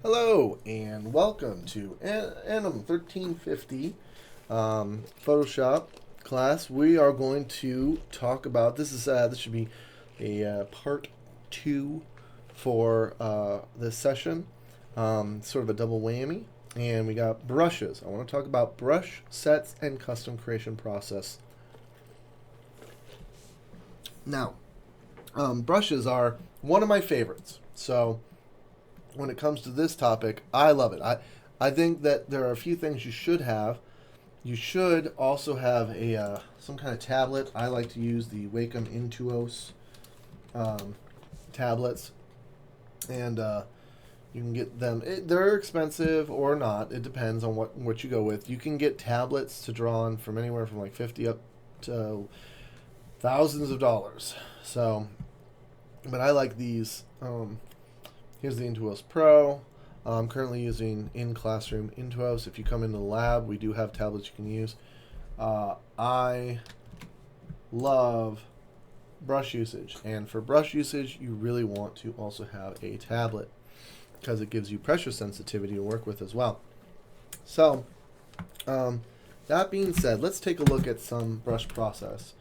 Hello and welcome to ANIM 1350 Photoshop class. We are going to talk about this should be a part two for this session, sort of a double whammy. And we got brushes. I want to talk about brush sets and custom creation process. Now, brushes are one of my favorites. So when it comes to this topic, I love it. I think that there are a few things you should have. You should also have a some kind of tablet. I like to use the Wacom Intuos tablets, and you can get them. They're expensive or not. It depends on what you go with. You can get tablets to draw on from anywhere from like 50 up to thousands of dollars. So, but I like these. Here's the Intuos Pro. I'm currently using in classroom Intuos. If you come into the lab, we do have tablets you can use. I love brush usage, and for brush usage, you really want to also have a tablet because it gives you pressure sensitivity to work with as well. So, that being said, let's take a look at some brush process.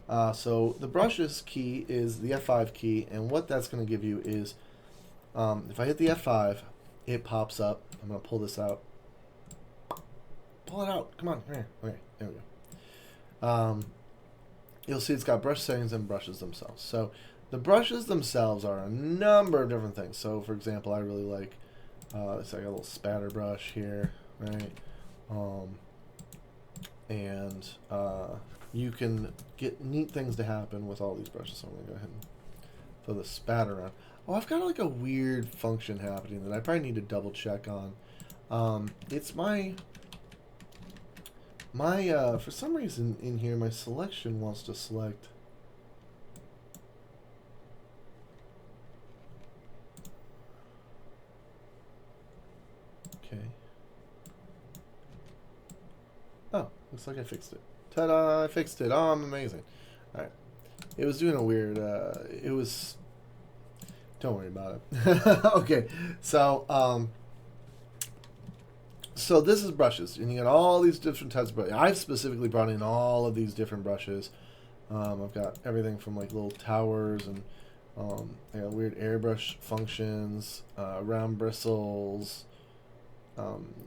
So the brushes key is the F5 key, and what that's going to give you is if I hit the F5, it pops up. I'm going to pull this out. Pull it out. Come on. Here. Okay. There we go. You'll see it's got brush settings and brushes themselves. So the brushes themselves are a number of different things. So for example, I really like, it's like a little spatter brush here, right? And you can get neat things to happen with all these brushes. So I'm going to go ahead and throw the spatter around. Oh, I've got like a weird function happening that I probably need to double check on. It's my for some reason in here my selection wants to select. Okay. Oh, looks like I fixed it. Ta-da! I fixed it. Oh, I'm amazing. All right. It was doing a weird. It was. Don't worry about it. Okay, so so this is brushes, and you got all these different types of brushes. I've specifically brought in all of these different brushes. I've got everything from like little towers and I got weird airbrush functions, round bristles,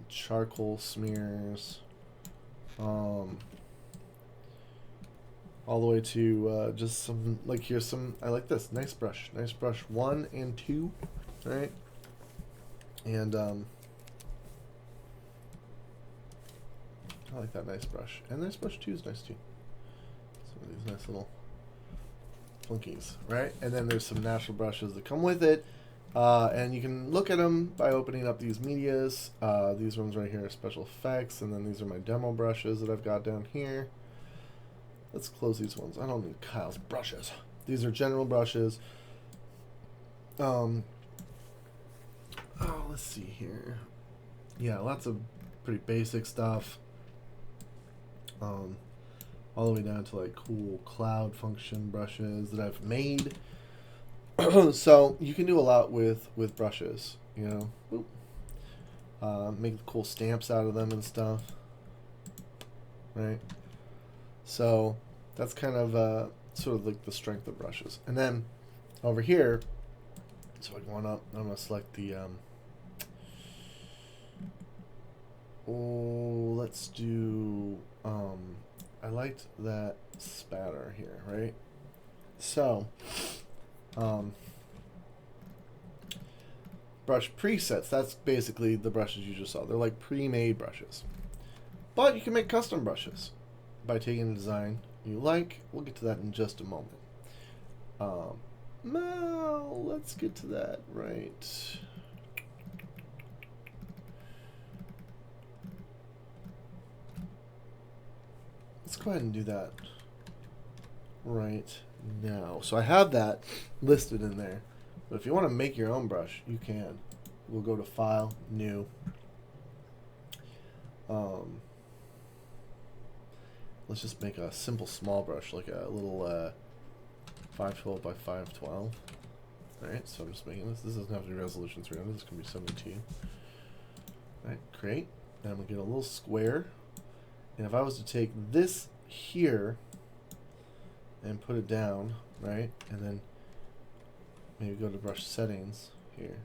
charcoal smears, all the way to just some, like here's some, I like this, nice brush 1 and 2, right? And I like that nice brush, and nice brush 2 is nice too. Some of these nice little flunkies, right? And then there's some natural brushes that come with it, and you can look at them by opening up these medias. These ones right here are special effects, and then these are my demo brushes that I've got down here. Let's close these ones. I don't need Kyle's brushes. These are general brushes. Oh, let's see here. Yeah, lots of pretty basic stuff. All the way down to like cool cloud function brushes that I've made. So you can do a lot with brushes, you know. Make cool stamps out of them and stuff, right? So that's kind of sort of like the strength of brushes. And then over here, so I go on up, I'm going to select the, let's do, I liked that spatter here, right? So, brush presets, that's basically the brushes you just saw. They're like pre-made brushes. But you can make custom brushes by taking a design you like. We'll get to that in just a moment. Now, let's get to that, right? Let's go ahead and do that right now. So I have that listed in there. But if you want to make your own brush, you can. We'll go to File, New. Let's just make a simple small brush, like a little 512 by 512. Alright, so I'm just making this. This doesn't have to be resolution 300. This can be 72. Alright, create. And I'm going to get a little square. And if I was to take this here and put it down, right, and then maybe go to brush settings here,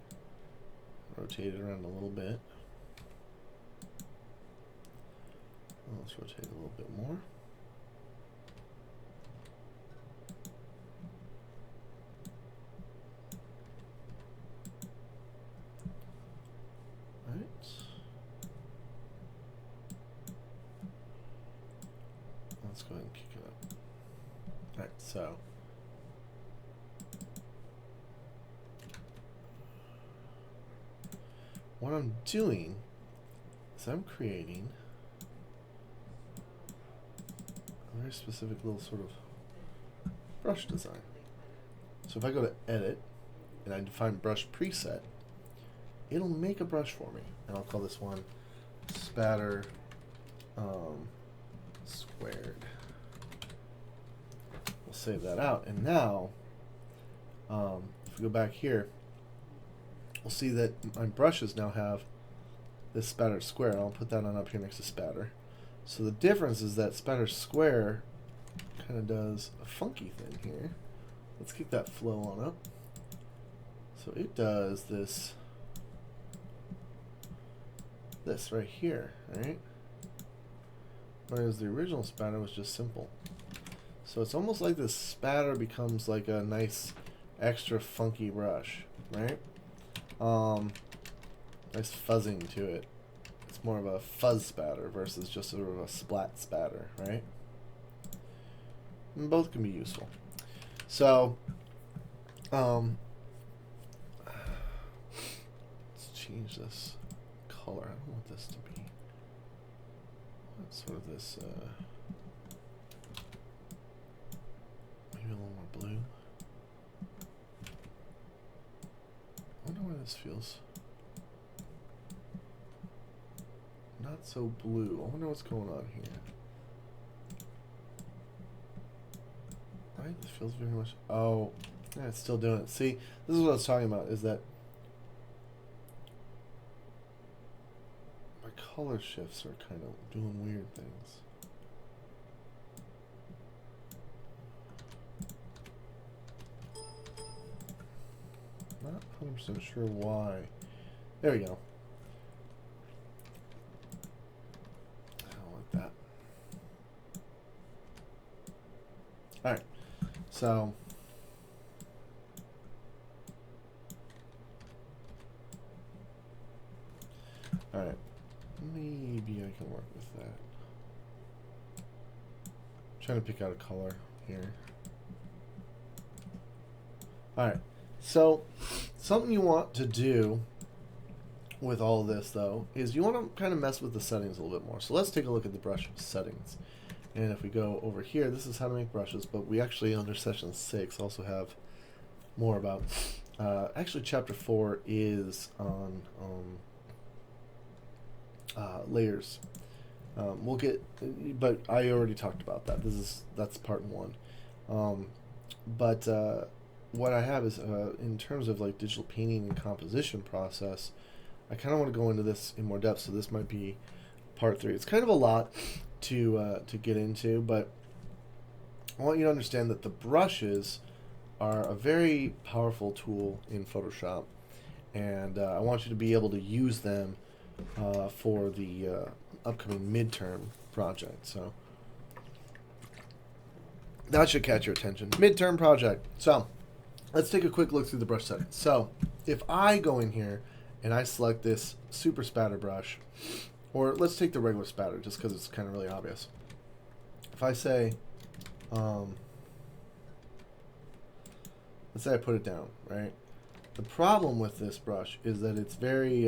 rotate it around a little bit. Let's rotate it a little bit more. Alright. Let's go ahead and kick it up. Alright, so what I'm doing is I'm creating a very specific little sort of brush design. So if I go to edit and I define brush preset, it'll make a brush for me, and I'll call this one spatter squared. We'll save that out, and now if we go back here, we'll see that my brushes now have this spatter square. I'll put that on up here next to spatter. So the difference is that spatter square kind of does a funky thing here. Let's kick that flow on up. So it does this right here, right? Whereas the original spatter was just simple. So it's almost like this spatter becomes like a nice extra funky brush, right? Nice fuzzing to it. It's more of a fuzz spatter versus just sort of a splat spatter, right? And both can be useful. So, let's change this color. I don't want this to be sort of this, maybe a little more blue. I wonder why this feels not so blue. I wonder what's going on here. Right, this feels very much. Oh, yeah, it's still doing it. See, this is what I was talking about. Is that my color shifts are kind of doing weird things. Not 100% sure why. There we go. I don't like that. Alright. So alright. Maybe I can work with that. I'm trying to pick out a color here. Alright. So, something you want to do with all this, though, is you want to kind of mess with the settings a little bit more. So let's take a look at the brush settings. And if we go over here, this is how to make brushes, but we actually, under session 6, also have more about, actually chapter 4 is on layers. We'll get, but I already talked about that. That's part 1. What I have is, in terms of like digital painting and composition process, I kind of want to go into this in more depth, so this might be part 3. It's kind of a lot to get into, but I want you to understand that the brushes are a very powerful tool in Photoshop, and I want you to be able to use them for the upcoming midterm project. So that should catch your attention. Midterm project. So let's take a quick look through the brush settings. So if I go in here and I select this super spatter brush, or let's take the regular spatter just because it's kind of really obvious. If I say, let's say I put it down, right? The problem with this brush is that it's very,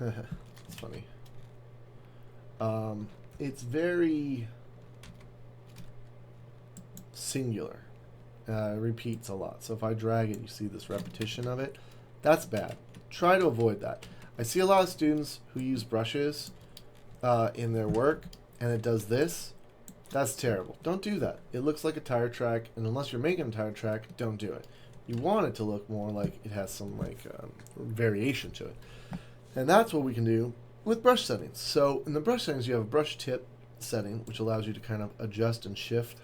it's funny. It's very singular. It repeats a lot. So if I drag it, you see this repetition of it. That's bad. Try to avoid that. I see a lot of students who use brushes in their work, and it does this. That's terrible. Don't do that. It looks like a tire track, and unless you're making a tire track, don't do it. You want it to look more like it has some like variation to it. And that's what we can do with brush settings. So in the brush settings, you have a brush tip setting, which allows you to kind of adjust and shift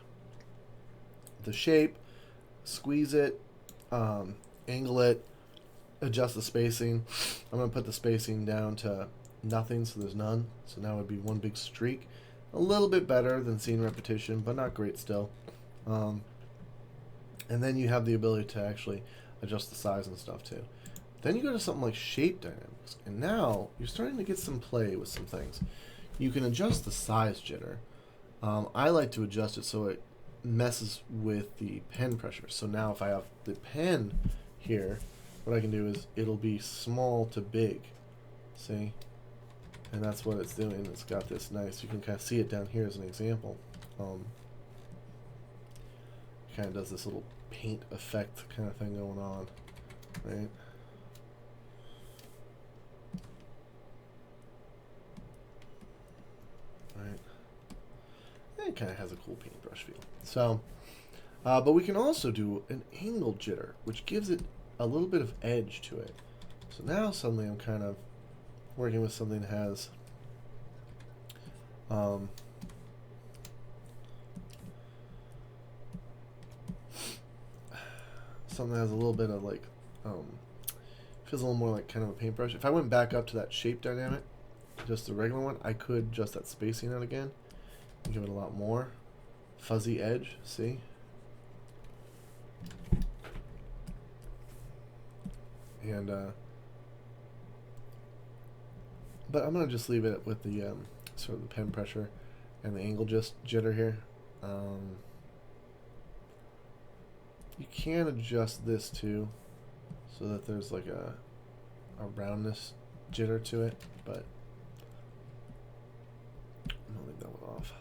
the shape, squeeze it, angle it, adjust the spacing. I'm going to put the spacing down to nothing, so there's none. So now it would be one big streak. A little bit better than seeing repetition, but not great still. And then you have the ability to actually adjust the size and stuff too. Then you go to something like shape dynamics, and now you're starting to get some play with some things. You can adjust the size jitter. I like to adjust it so it messes with the pen pressure. So now if I have the pen here, what I can do is it'll be small to big. See? And that's what it's doing. It's got this nice, you can kind of see it down here as an example. Kind of does this little paint effect kind of thing going on, right? Right. And it kind of has a cool paintbrush feel. So, but we can also do an angle jitter, which gives it a little bit of edge to it. So now suddenly I'm kind of working with something that has something that has a little bit of like feels a little more like kind of a paintbrush. If I went back up to that shape dynamic, just the regular one, I could adjust that spacing out again and give it a lot more fuzzy edge. See? And but I'm gonna just leave it with the sort of the pen pressure and the angle just jitter here. You can adjust this too, so that there's like a roundness jitter to it, but I'm gonna leave that one off.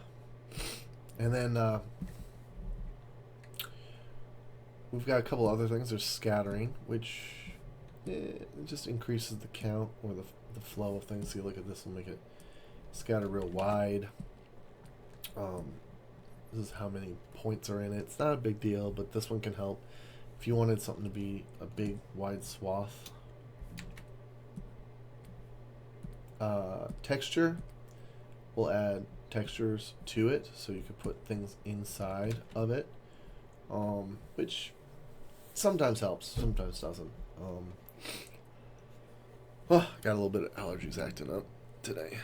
And then we've got a couple other things. There's scattering, which it just increases the count or the flow of things. See, look at this will make it scatter real wide. This is how many points are in it. It's not a big deal, but this one can help if you wanted something to be a big wide swath. Texture, we'll add textures to it, so you could put things inside of it, which sometimes helps, sometimes doesn't. Got a little bit of allergies acting up today.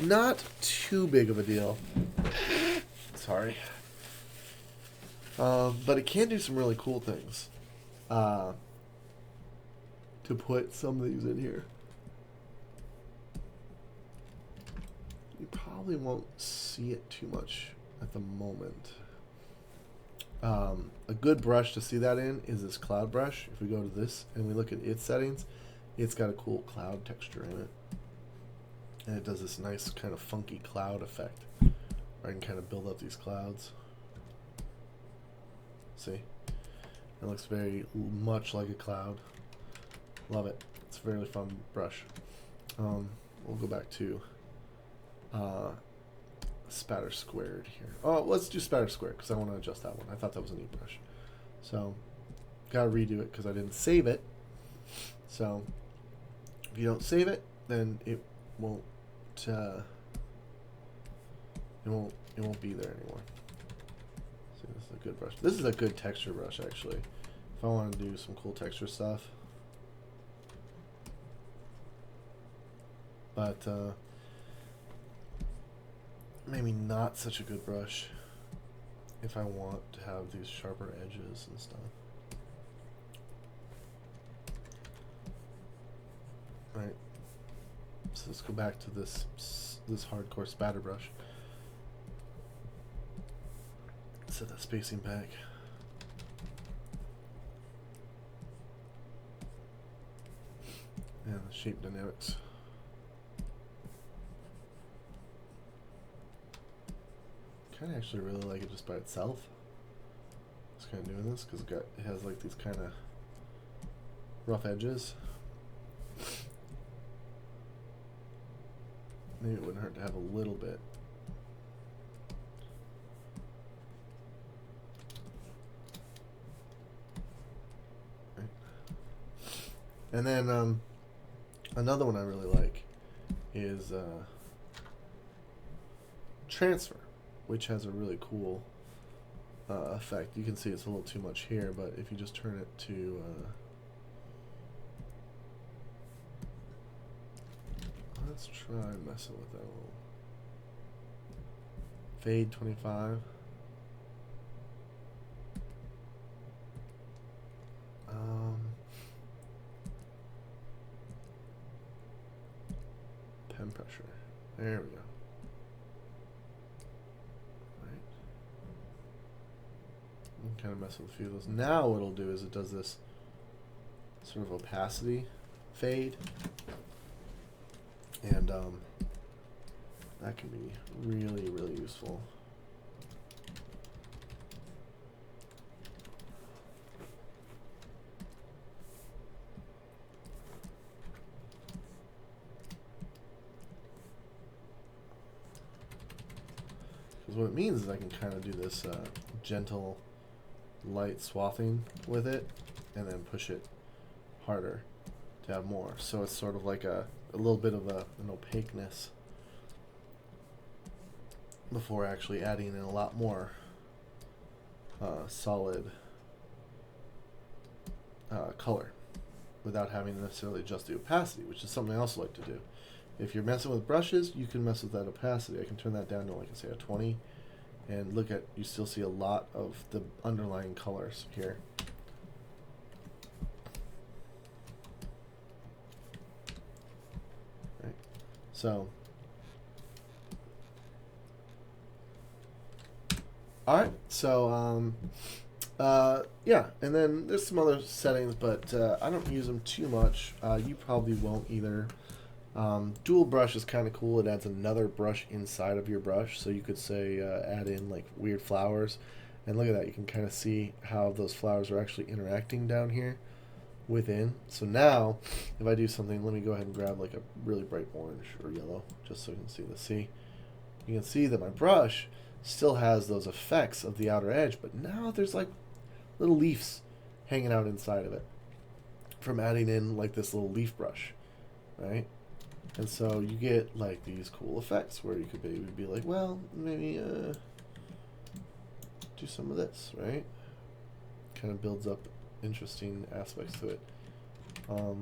Not too big of a deal. Sorry. But it can do some really cool things. To put some of these in here. You probably won't see it too much at the moment. A good brush to see that in is this cloud brush. If we go to this and we look at its settings, it's got a cool cloud texture in it. And it does this nice kind of funky cloud effect. Where I can kind of build up these clouds. See? It looks very much like a cloud. Love it. It's a very fun brush. We'll go back to spatter squared here. Oh, let's do spatter squared because I want to adjust that one. I thought that was a neat brush. So, gotta redo it because I didn't save it. So, if you don't save it, then it won't it won't be there anymore. See, this is a good brush. This is a good texture brush actually. If I want to do some cool texture stuff. But maybe not such a good brush if I want to have these sharper edges and stuff. Right. So let's go back to this hardcore spatter brush. Set that spacing back. And the shape dynamics. Kind of actually really like it just by itself. Just kind of doing this because it has like these kind of rough edges. maybe it wouldn't hurt to have a little bit. Right. And then another one I really like is transfer, which has a really cool effect. You can see it's a little too much here, but if you just turn it to let's try messing with that a little. Fade 25. Pen pressure. There we go. Right. Kind of mess with a few of those. Now what it'll do is it does this sort of opacity fade. And that can be really, really useful. Because what it means is I can kind of do this gentle, light swathing with it, and then push it harder to have more. So it's sort of like a little bit of an opaqueness before actually adding in a lot more solid color without having to necessarily adjust the opacity, which is something I also like to do. If you're messing with brushes, you can mess with that opacity. I can turn that down to, like I say, a 20, and look at, you still see a lot of the underlying colors here. Right. So, all right. So, yeah, and then there's some other settings, but I don't use them too much. You probably won't either. Dual brush is kind of cool. It adds another brush inside of your brush, so you could say add in like weird flowers, and look at that, you can kind of see how those flowers are actually interacting down here within. So now if I do something, let me go ahead and grab like a really bright orange or yellow just so you can see this. See, you can see that my brush still has those effects of the outer edge, but now there's like little leaves hanging out inside of it from adding in like this little leaf brush, right? And so you get like these cool effects where you could maybe be like, well, maybe do some of this, right? Kind of builds up interesting aspects to it. All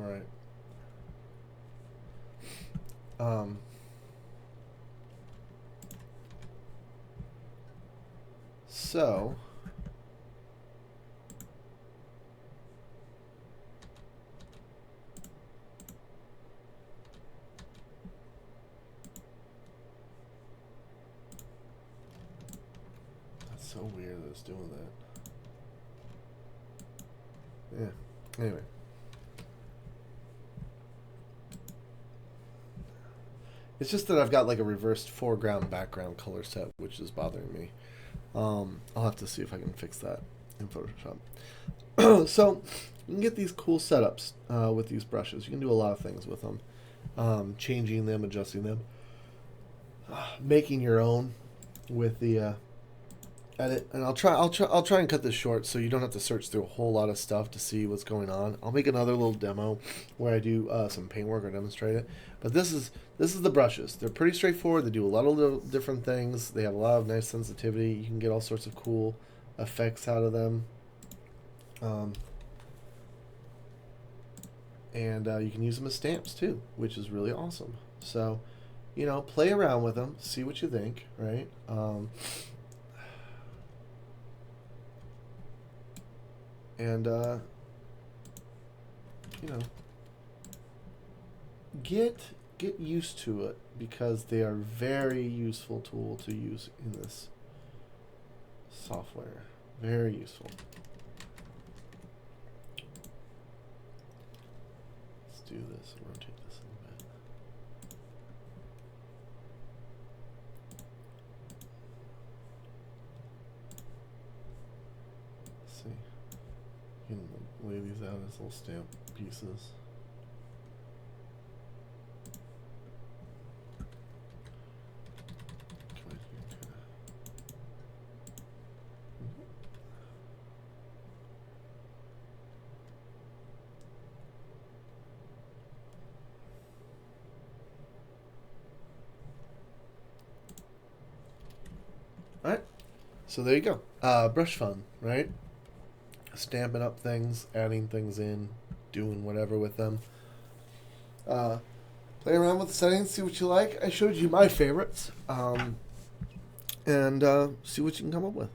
right. So that's so weird that it's doing that. Yeah. Anyway. It's just that I've got like a reversed foreground background color set, which is bothering me. I'll have to see if I can fix that in Photoshop. So you can get these cool setups with these brushes. You can do a lot of things with them, changing them, adjusting them, making your own with the edit. And I'll try and cut this short so you don't have to search through a whole lot of stuff to see what's going on. I'll make another little demo where I do some paint work or demonstrate it. But this is the brushes. They're pretty straightforward. They do a lot of little different things. They have a lot of nice sensitivity. You can get all sorts of cool effects out of them. And you can use them as stamps too, which is really awesome. So, you know, play around with them, see what you think, right? And you know, get used to it because they are a very useful tool to use in this software. Very useful. Let's do this. Rotate this a little bit. Let's see. You can lay these out as little stamp pieces. Alright, so there you go. Brush fun, right? Stamping up things, adding things in, doing whatever with them. Play around with the settings, see what you like. I showed you my favorites. And see what you can come up with.